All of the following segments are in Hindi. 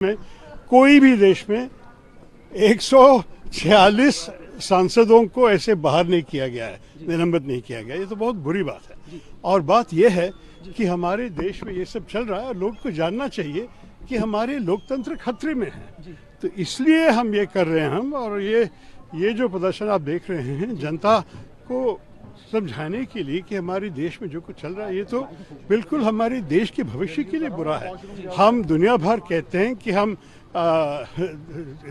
में कोई भी देश में 146 सांसदों को ऐसे बाहर नहीं किया गया है, निलंबित नहीं किया गया। ये तो बहुत बुरी बात है। और बात यह है कि हमारे देश में ये सब चल रहा है और लोग को जानना चाहिए कि हमारे लोकतंत्र खतरे में है। तो इसलिए हम ये कर रहे हैं और ये जो प्रदर्शन आप देख रहे हैं जनता को समझाने के लिए कि हमारे देश में जो कुछ चल रहा है ये तो बिल्कुल हमारे देश के भविष्य के लिए बुरा है। हम दुनिया भर कहते हैं कि हम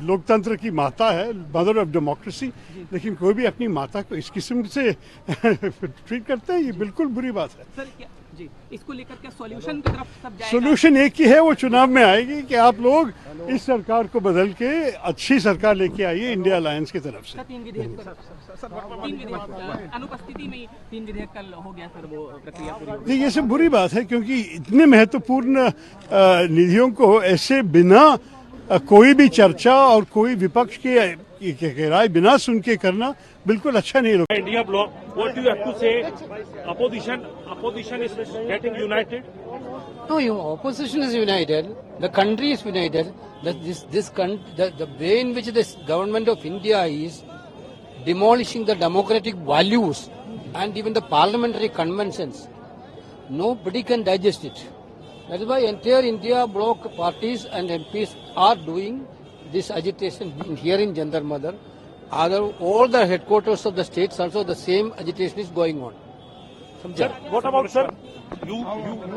लोकतंत्र की माता है, मदर ऑफ डेमोक्रेसी, लेकिन कोई भी अपनी माता को इस किस्म से ट्रीट करते हैं, ये बिल्कुल बुरी बात है। सर क्या जी इसको लेकर क्या सॉल्यूशन की तरफ सब जाएगा? सॉल्यूशन एक ही है, वो चुनाव में आएगी कि आप लोग इस सरकार को बदल के अच्छी सरकार लेके आइए इंडिया अलायंस की तरफ से। तीन विधेयक अनुपस्थिति में 3 विधेयक कल हो गया सर, वो प्रक्रिया पूरी हो गई। ये सब बुरी बात है क्योंकि इतने महत्वपूर्ण निधियों को ऐसे बिना कोई भी चर्चा और कोई विपक्ष की राय बिना सुन के करना बिल्कुल अच्छा नहीं लगता। India bloc, what do you have to say? Opposition is getting united. No, opposition is united. The country is united. The way in which this government of India is demolishing the democratic values and even the parliamentary conventions, nobody can digest it. That is why entire India bloc parties and MPs are doing this agitation here in Jantar Madar. All the headquarters of the states also the same agitation is going on. Sir, what about sir? You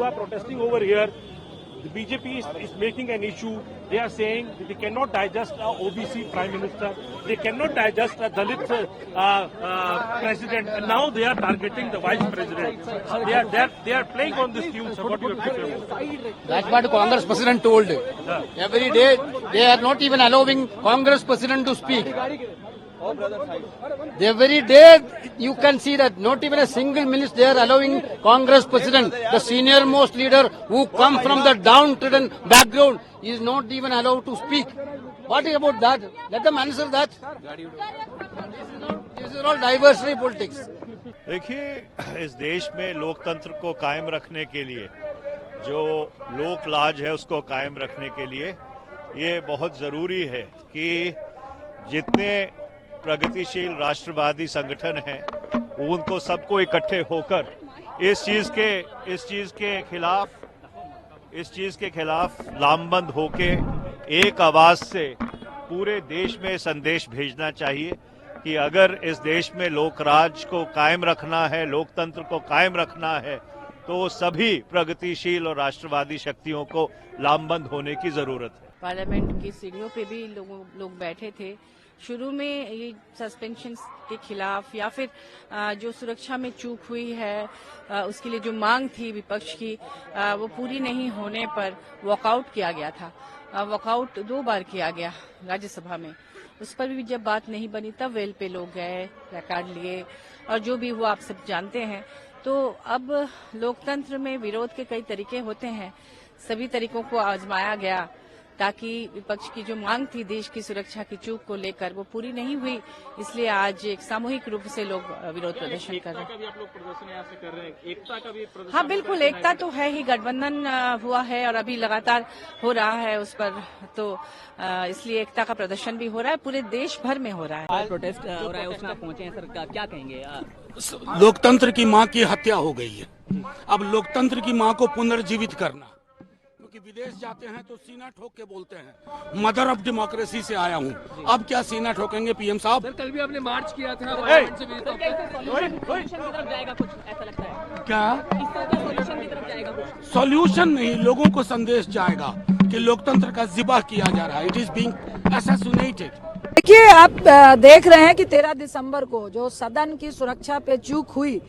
are protesting over here. The BJP is making an issue. They are saying that they cannot digest a OBC prime minister. They cannot digest a Dalit president. And now they are targeting the vice president. They are playing on this cue. So what do you have to say? That's what Congress president told. Every day they are not even allowing Congress president to speak. Every day you can see that not even a single minute they are allowing Congress president, the senior most leader who come from the downtrodden background, is not even allowed to speak. What is about that? Let them answer that. This is all diversity politics. देखिए, इस देश में लोकतंत्र को कायम रखने के लिए, जो लोक लाज है उसको कायम रखने के लिए ये बहुत जरूरी है कि जितने प्रगतिशील राष्ट्रवादी संगठन हैं उनको सबको इकट्ठे होकर इस चीज के खिलाफ लामबंद होके एक आवाज से पूरे देश में संदेश भेजना चाहिए कि अगर इस देश में लोकराज को कायम रखना है, लोकतंत्र को कायम रखना है, तो सभी प्रगतिशील और राष्ट्रवादी शक्तियों को लामबंद होने की जरूरत है। पार्लियामेंट की सीढ़ियों पे भी लोग बैठे थे। शुरू में ये सस्पेंशन के खिलाफ या फिर जो सुरक्षा में चूक हुई है उसके लिए जो मांग थी विपक्ष की वो पूरी नहीं होने पर वॉकआउट किया गया था। वॉकआउट 2 बार किया गया राज्यसभा में, उस पर भी जब बात नहीं बनी तब वेल पे लोग गए, प्लेकार्ड लिए और जो भी हुआ आप सब जानते हैं। तो अब लोकतंत्र में विरोध के कई तरीके होते हैं, सभी तरीकों को आजमाया गया ताकि विपक्ष की जो मांग थी देश की सुरक्षा की चूक को लेकर वो पूरी नहीं हुई, इसलिए आज एक सामूहिक रूप से लोग विरोध प्रदर्शन कर रहे हैं। आप लोग प्रदर्शन यहाँ से कर रहे हैं, एकता का भी प्रदर्शन? हाँ बिल्कुल, एकता तो है ही, गठबंधन हुआ है और अभी लगातार हो रहा है उस पर, तो इसलिए एकता का प्रदर्शन भी हो रहा है, पूरे देश भर में हो रहा है। प्रोटेस्ट हो रहा है उसमें आप पहुंचे हैं सर, क्या कहेंगे? लोकतंत्र की माँ की हत्या हो गई है। अब लोकतंत्र की माँ को पुनर्जीवित करना, कि विदेश जाते हैं तो सीना ठोक के बोलते हैं मदर ऑफ डेमोक्रेसी से आया हूं, अब क्या सीना ठोकेंगे पीएम साहब? सर कल भी आपने मार्च किया था, सॉल्यूशन नहीं, लोगों को संदेश जाएगा कि लोकतंत्र का जिबा किया जा रहा है, इट इज बीइंग असैसिनेटेड। देखिए, आप देख रहे हैं कि 13 दिसंबर को जो सदन की सुरक्षा पे चूक हुई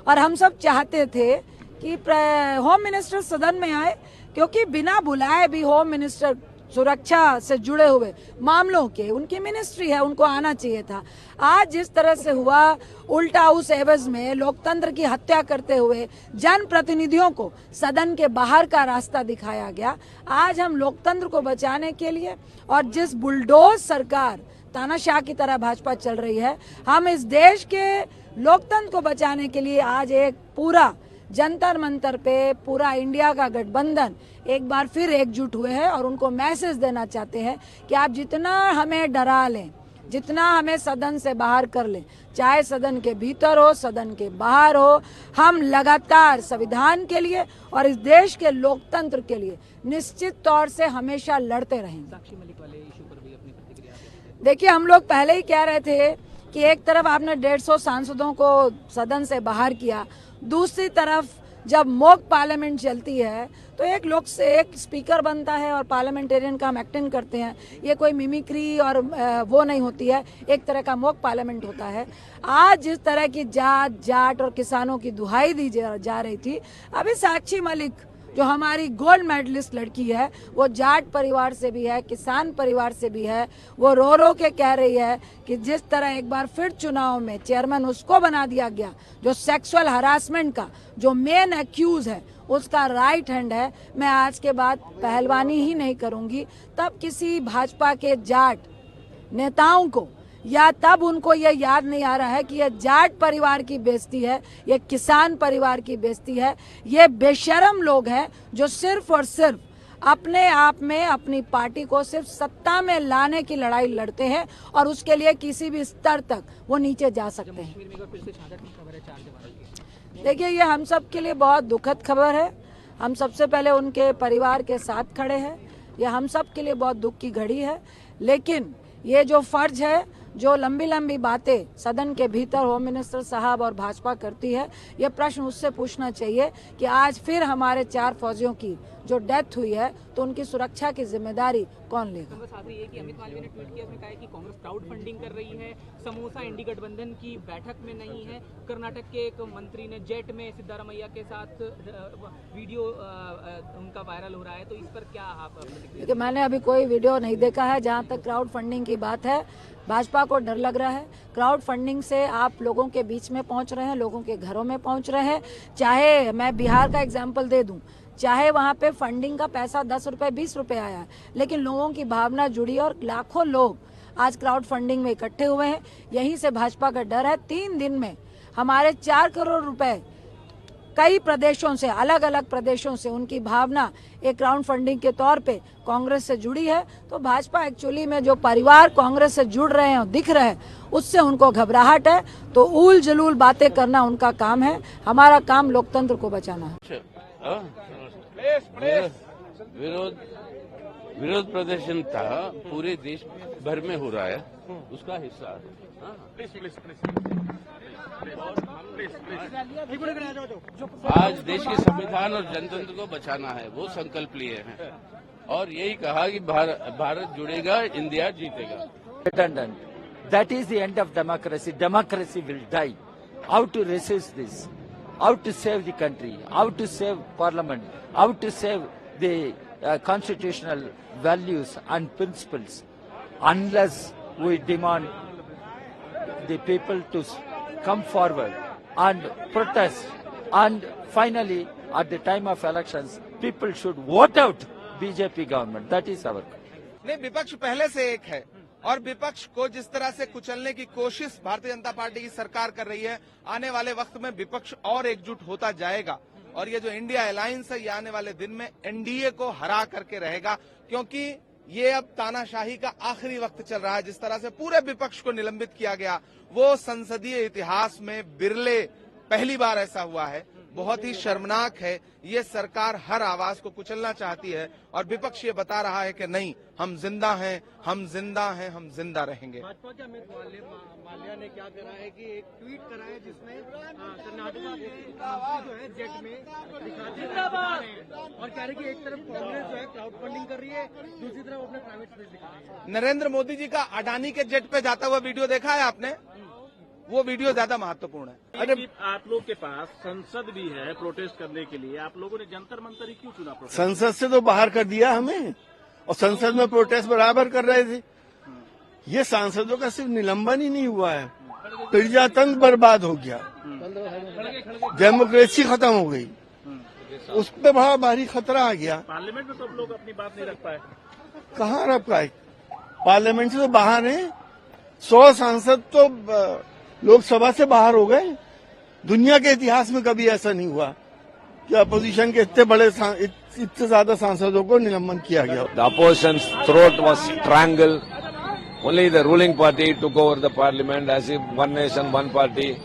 और हम सब चाहते थे कि होम मिनिस्टर सदन में आए, क्योंकि बिना बुलाए भी होम मिनिस्टर सुरक्षा से जुड़े हुए मामलों के, उनकी मिनिस्ट्री है, उनको आना चाहिए था। आज जिस तरह से हुआ, उल्टा उस एवज में लोकतंत्र की हत्या करते हुए जनप्रतिनिधियों को सदन के बाहर का रास्ता दिखाया गया। आज हम लोकतंत्र को बचाने के लिए और जिस बुलडोज सरकार तानाशाह की तरह भाजपा चल रही है, हम इस देश के लोकतंत्र को बचाने के लिए आज एक पूरा जंतर मंतर पे पूरा इंडिया का गठबंधन एक बार फिर एकजुट हुए हैं और उनको मैसेज देना चाहते हैं कि आप जितना हमें डरा लें, जितना हमें सदन से बाहर कर लें, चाहे सदन के भीतर हो, सदन के बाहर हो, हम लगातार संविधान के लिए और इस देश के लोकतंत्र के लिए निश्चित तौर से हमेशा लड़ते रहेंगे। साक्षी मलिक वाले इशू पर भी अपनी प्रतिक्रिया दें। देखिए, हम लोग पहले ही कह रहे थे कि एक तरफ आपने 150 सांसदों को सदन से बाहर किया, दूसरी तरफ जब मॉक पार्लियामेंट चलती है तो एक लोग से एक स्पीकर बनता है और पार्लियामेंटेरियन का हम एक्टिंग करते हैं। ये कोई मिमिक्री और वो नहीं होती है, एक तरह का मॉक पार्लियामेंट होता है। आज जिस तरह की जात जाट और किसानों की दुहाई दी जा रही थी, अभी साक्षी मलिक जो हमारी गोल्ड मेडलिस्ट लड़की है, वो जाट परिवार से भी है, किसान परिवार से भी है, वो रो रो के कह रही है कि जिस तरह एक बार फिर चुनाव में चेयरमैन उसको बना दिया गया जो सेक्सुअल हरासमेंट का जो मेन एक्यूज है, उसका राइट हैंड है, मैं आज के बाद पहलवानी ही नहीं करूंगी। तब किसी भाजपा के जाट नेताओं को या तब उनको ये याद नहीं आ रहा है कि ये जाट परिवार की बेइज्जती है, ये किसान परिवार की बेइज्जती है, ये बेशरम लोग हैं जो सिर्फ और सिर्फ अपने आप में अपनी पार्टी को सिर्फ सत्ता में लाने की लड़ाई लड़ते हैं और उसके लिए किसी भी स्तर तक वो नीचे जा सकते हैं। फिर से शहादत की खबर है 4 जवानों की। देखिए, ये हम सब के लिए बहुत दुखद खबर है। हम सबसे पहले उनके परिवार के साथ खड़े हैं। ये हम सब के लिए बहुत दुख की घड़ी है, लेकिन ये जो फर्ज है, जो लंबी लंबी बातें सदन के भीतर होम मिनिस्टर साहब और भाजपा करती है, ये प्रश्न उससे पूछना चाहिए कि आज फिर हमारे 4 फौजियों की जो डेथ हुई है तो उनकी सुरक्षा की जिम्मेदारी कौन लेगा। कांग्रेस साथ ही ये कि अमित मालवीय ने ट्वीट किया, उसमें कहा है कि कांग्रेस क्राउड फंडिंग कर रही है, समोसा इंडी गठबंधन की बैठक में नहीं है। कर्नाटक के एक मंत्री ने जेट में सिद्धारमैया के साथ वीडियो उनका वायरल हो रहा है, तो इस पर क्या आप प्रतिक्रिया? देखिए, मैंने अभी कोई वीडियो नहीं देखा है। जहाँ तक क्राउड फंडिंग की बात है, भाजपा को डर लग रहा है। क्राउड फंडिंग से आप लोगों के बीच में पहुंच रहे हैं, लोगों के घरों में पहुंच रहे हैं। चाहे मैं बिहार का एग्जाम्पल दे दूं, चाहे वहां पे फंडिंग का पैसा 10 रुपए 20 रुपए आया, लेकिन लोगों की भावना जुड़ी और लाखों लोग आज क्राउड फंडिंग में इकट्ठे हुए हैं। यहीं से भाजपा का डर है। 3 दिन में हमारे 4 करोड़ रुपए कई प्रदेशों से, अलग अलग प्रदेशों से उनकी भावना एक क्राउड फंडिंग के तौर पे कांग्रेस से जुड़ी है। तो भाजपा एक्चुअली में जो परिवार कांग्रेस से जुड़ रहे हैं, दिख रहे हैं, उससे उनको घबराहट है। तो उल जलूल बातें करना उनका काम है, हमारा काम लोकतंत्र को बचाना है। विरोध प्रदर्शन था, पूरे देश भर में हो रहा है, उसका हिस्सा है। आज देश के संविधान और जनतंत्र को बचाना है, वो संकल्प लिए हैं और यही कहा कि भारत जुड़ेगा, इंडिया जीतेगा। Redundant. That is the end of democracy. Democracy will die. How to resist this? How to save the country? How to save parliament? How to save the constitutional values and principles? Unless we demand the people to come forward and protest, and finally, at the time of elections, people should vote out BJP government. That is our. नहीं, विपक्ष पहले से एक है और विपक्ष को जिस तरह से कुचलने की कोशिश भारतीय जनता पार्टी की सरकार कर रही है, आने वाले वक्त में विपक्ष और एकजुट होता जाएगा और ये जो इंडिया अलायंस है, ये आने वाले दिन में एनडीए को हरा करके रहेगा, क्योंकि ये अब तानाशाही का आखिरी वक्त चल रहा है। जिस तरह से पूरे विपक्ष को निलंबित किया गया, वो संसदीय इतिहास में बिरले पहली बार ऐसा हुआ है। बहुत ही शर्मनाक है। ये सरकार हर आवाज को कुचलना चाहती है और विपक्ष ये बता रहा है कि नहीं, हम जिंदा हैं, हम जिंदा हैं, हम जिंदा रहेंगे। भाजपा के अमित माल्या ने क्या करा है कि एक ट्वीट करा है जिसमें कर्नाटक जो है जेट में दिखाते हैं और कह रहे कि एक तरफ कांग्रेस जो है क्राउड फंडिंग कर रही है, दूसरी तरफ अपने प्राइवेट स्पेस दिखा रही है। नरेंद्र मोदी जी का अडानी के जेट पे जाता हुआ वीडियो देखा है आपने? वो वीडियो ज्यादा महत्वपूर्ण है। अरे आप लोग के पास संसद भी है प्रोटेस्ट करने के लिए, आप लोगों ने जंतर मंतर ही क्यों चुना? संसद से तो बाहर कर दिया हमें और संसद में प्रोटेस्ट बराबर कर रहे थे। ये सांसदों का सिर्फ निलंबन ही नहीं हुआ है, प्रजातंत्र बर्बाद हो गया, डेमोक्रेसी खत्म हो गई, उस पर बड़ा भारी खतरा आ गया। पार्लियामेंट में सब लोग अपनी बात नहीं रख पाए। कहाँ रख पाए? पार्लियामेंट से तो बाहर है। 100 सांसद तो लोकसभा से बाहर हो गए। दुनिया के इतिहास में कभी ऐसा नहीं हुआ। कि अपोजिशन के इतने ज्यादा सांसदों को निलंबन किया गया। The opposition's throat was strangled. Only the ruling party took over the parliament as if one nation, one party,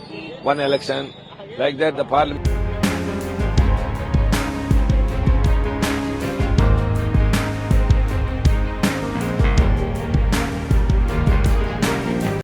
one election. Like that, the parliament.